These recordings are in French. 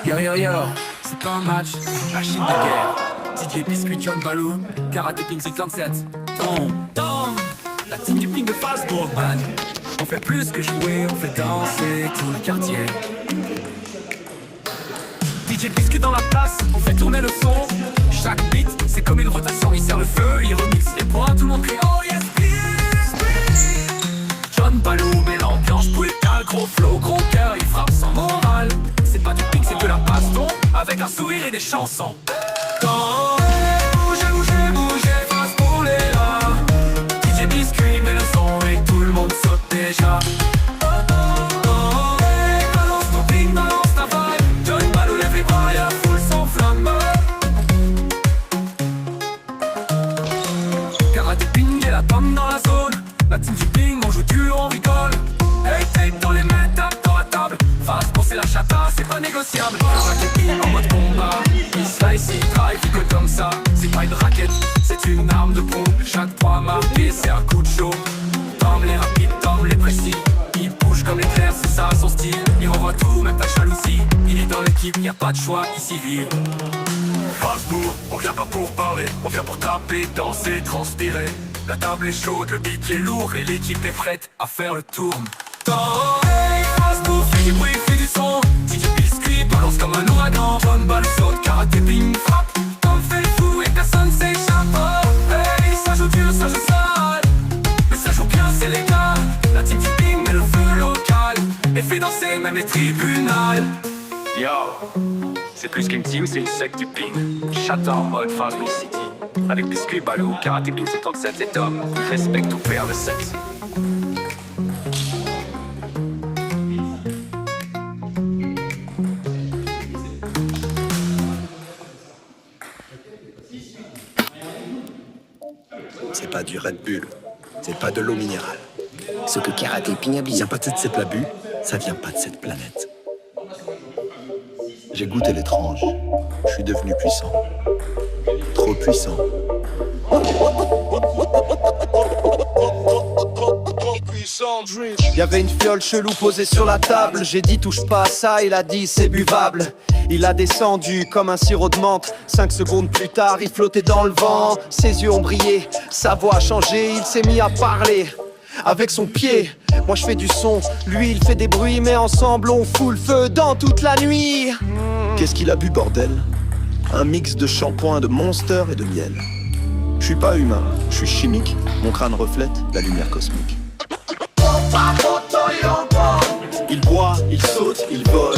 Yo yo yo, c'est pas un match, c'est une machine de guerre. DJ Biscuit, John Baloo, Karate Ping 57. Tom, la team du Ping de Fastball, man. On fait plus que jouer, on fait danser tout le quartier. DJ Biscuit dans la place, on fait tourner le son. Chaque beat, c'est comme une rotation, il sert le feu, il remixe les points, tout le monde crie oh yes Biscuit. John Baloo met l'ambiance brutale, gros flow, gros cœur, il frappe sans morale. C'est pas du ping, c'est de la baston, avec un sourire et des chansons. Quand bougez, bougez, bougez, Fastball est là. DJ Biscuit met le son et tout le monde saute déjà. Balance ton ping, balance ta vibe. John Baloo lève les bras et la foule s'enflamme. Karate Ping et la pomme dans la zone. La team du ping, on joue dur, on rigole. Hey, tape dans les mains, tape dans la table. Fastball c'est la chata, c'est pas négociable. Karate Ping en mode combat. Il slice, il drive, il que comme ça. C'est pas une raquette, c'est une arme de pompe. Chaque point marqué, c'est un coup de chaud. Tom les rapides, Tom les précis. Il bouge comme l'éclair, c'est ça son style. Il renvoie tout, même ta jalousie. Il est dans l'équipe, y a pas de choix, ici vive. Fastball, on vient pas pour parler. On vient pour taper, danser, transpirer. La table est chaude, le beat est lourd. Et l'équipe est prête à faire le tour. Hey, Fastball, fait du bruit, fait du son. DJ Biscuit balance comme un ouragan. John Baloo saute, Karate Ping frappe. Tom fait le fou et personne s'échappe. Hey, ça joue dur, ça joue sale. Mais ça joue bien, c'est légal. La team du ping met le feu local et fait danser même les tribunals. Yo, c'est plus qu'une team, c'est une secte du ping. Chata en mode Fastball City. Avec Biscuit, Baloo, Karate Ping 57 et Tom. Respecte tout père de sexe. C'est pas du Red Bull, c'est pas de l'eau minérale. Ce que Karate Ping vient pas de cette labue, ça vient pas de cette planète. J'ai goûté l'étrange, je suis devenu puissant. Trop puissant. Y'avait une fiole chelou posée sur la table. J'ai dit touche pas à ça, il a dit c'est buvable. Il a descendu comme un sirop de menthe. 5 secondes plus tard, il flottait dans le vent. Ses yeux ont brillé, sa voix a changé. Il s'est mis à parler avec son pied. Moi je fais du son, lui il fait des bruits. Mais ensemble on fout le feu dans toute la nuit. Qu'est-ce qu'il a bu bordel? Un mix de shampoing, de Monster et de miel. Je suis pas humain, je suis chimique. Mon crâne reflète la lumière cosmique. Il boit, il saute, il vole.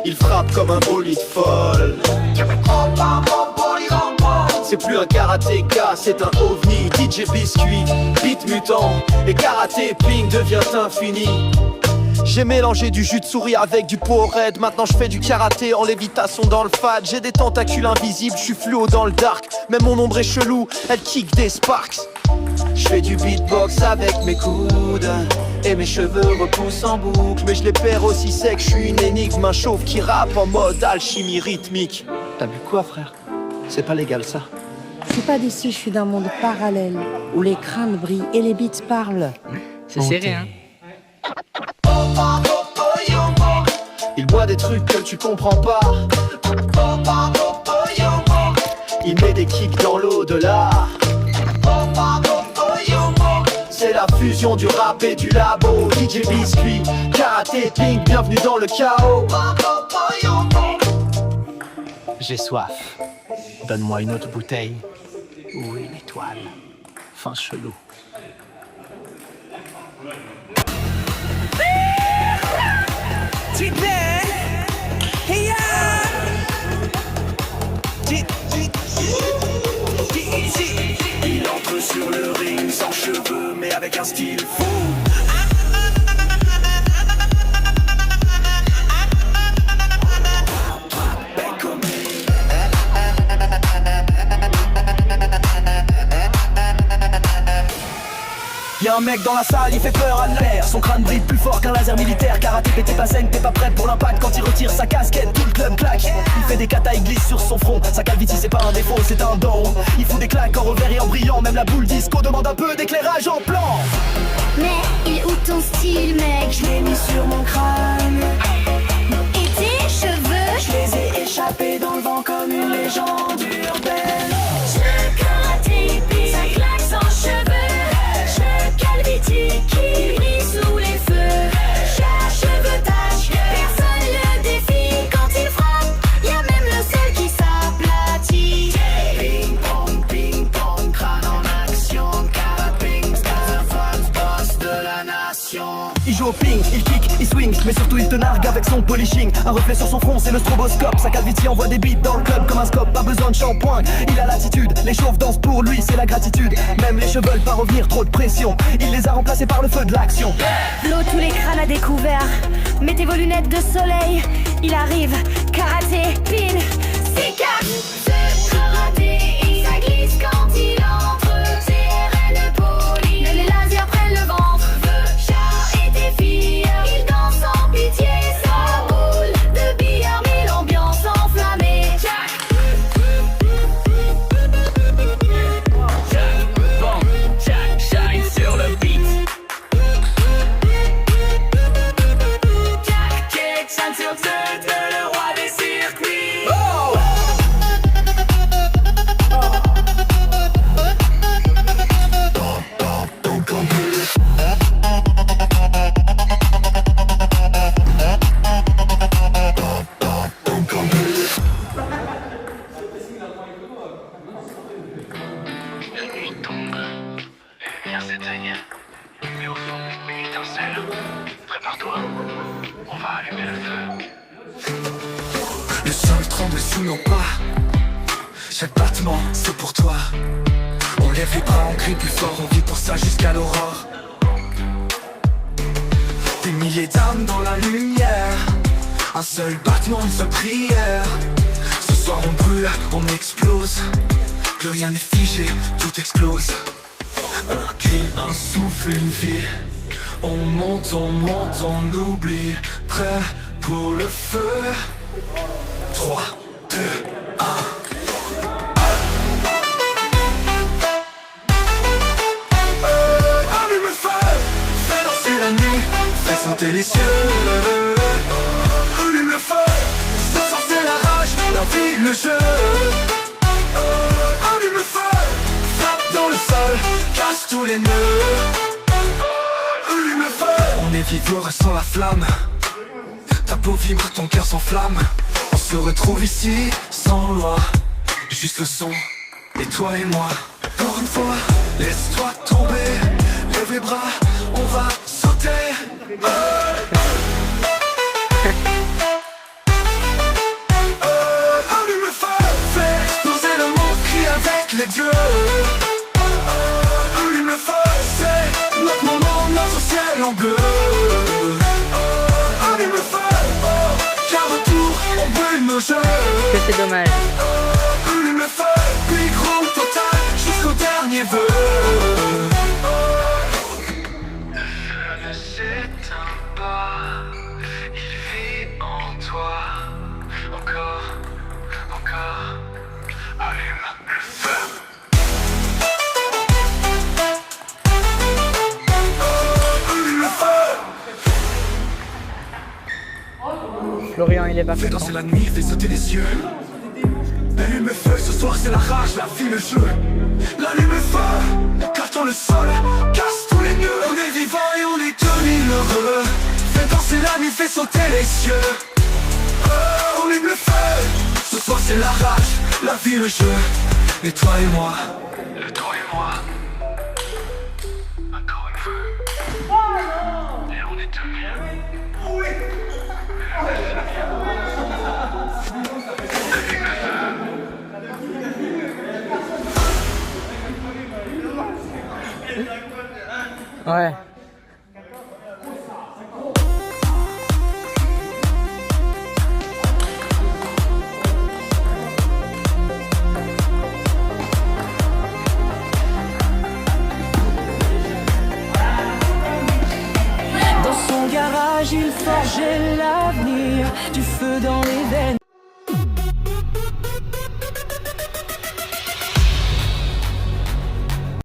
Il frappe comme un bolide folle. C'est plus un karatéka, c'est un ovni. DJ Biscuit, beat mutant. Et Karate Ping devient infini. J'ai mélangé du jus de souris avec du Powerade. Maintenant je fais du karaté en lévitation dans le fad. J'ai des tentacules invisibles, je suis fluo dans le dark. Même mon ombre est chelou, elle kick des sparks. Je fais du beatbox avec mes coudes et mes cheveux repoussent en boucle. Mais je les perds aussi sec, je suis une énigme. Un chauve qui rappe en mode alchimie rythmique. T'as bu quoi frère? C'est pas légal ça. Je suis pas d'ici, je suis d'un monde parallèle où les crânes brillent et les beats parlent. C'est serré hein. Il boit des trucs que tu comprends pas. Il met des kicks dans l'au-delà. C'est la fusion du rap et du labo. DJ Biscuit, Karate Ping, bienvenue dans le chaos. J'ai soif. Donne-moi une autre bouteille ou une étoile. Fin chelou. Il entre sur le ring sans cheveux mais avec un style fou. Y'a un mec dans la salle, il fait peur à l'air. Son crâne brille plus fort qu'un laser militaire. Karaté t'es pas zen, t'es pas prête pour l'impact. Quand il retire sa casquette, tout le club claque. Il fait des katas, il glisse sur son front. Sa calvitie c'est pas un défaut, c'est un don. Il fout des claques en revers et en brillant. Même la boule disco demande un peu d'éclairage en plan. Mais il est où ton style, mec? Je l'ai mis sur mon crâne. Et tes cheveux? Je les ai échappés dans le vent comme une légende urbaine. Je karaté pile, ça claque sans cheveux. Je calvitie qui brille sous les feux. Cheveux tache, personne le défie. Quand il frappe, y'a même le sol qui s'aplatit. Ping pong, crâne en action. Caraping, Star boss de la nation. Il joue au ping, il kick, il swing, mais surtout il te nargue avec son polishing. Un reflet sur son front, c'est le stroboscope. Sa calvitie envoie des beats dans le club comme un scope. Pas besoin de shampoing, il a l'attitude. Les chauves dansent pour lui, c'est la gratitude. Même les cheveux veulent pas revenir, trop de pression. Il les a remplacés par le feu de l'action. L'eau, tous les crânes à découvert. Mettez vos lunettes de soleil. Il arrive, karaté, pile, c'est cap. Ce karaté, ça glisse quand il entre. CRN poli, les lasers prennent le ventre. Char et défi, il danse sans pitié. Sa boule de billard, mais l'ambiance enflammée. Shine sur le beat. Jack, shine sur le roi des circuits. La nuit tombe, lumière s'éteigne, mais au fond, une étincelle. Prépare-toi, on va allumer le feu. Le sol tremble sous nos pas. Chaque battement, c'est pour toi. On lève les bras, on crie plus fort, on vit pour ça jusqu'à l'aurore. Des milliers d'âmes dans la lumière. Un seul battement, une seule prière. Ce soir on brûle, on explose. Plus rien n'est figé, tout explose. Un cri, un souffle, une vie. On monte, on oublie. Prêt pour le feu. 3, 2, 1. Allume le feu, fais danser la nuit, fais sauter les cieux. Allume le feu, ce soir c'est la rage, la vie, le jeu. Allume le feu, frappe dans le sol, casse tous les nœuds. Allume le feu, on est vivant, ressent la flamme. Ta peau vibre, ton cœur s'enflamme. On se retrouve ici, sans loi. Juste le son, et toi et moi. Encore une fois, laisse-toi tomber. Lève les bras, on va sauter. Allume le feu, fais exploser le monde, crie avec les dieux. Allume le feu, c'est notre moment, notre ciel en bleu. Allume le feu, car retour, on brûle nos jeux. Que c'est dommage. Allume le feu, micro total, jusqu'au dernier vœu. Le feu ne s'éteint pas, il vit en toi. Encore, allume le feu. Allume le feu. Florian, il est pas Fais content. danser la nuit, fais sauter les yeux. Allume le feu, ce soir c'est la rage, la vie, le jeu. L'allume le feu, carton le sol, casse tous les nœuds. On est vivant et on est 2000 heureux. Fais danser la nuit, fais sauter les cieux. On allume le feu, ce soir c'est la rage, la vie, le jeu. Et toi et moi, Le toi et moi. Encore une fois. Et on est 2000. Ouais. Dans son garage, il forgeait l'avenir, du feu dans les veines.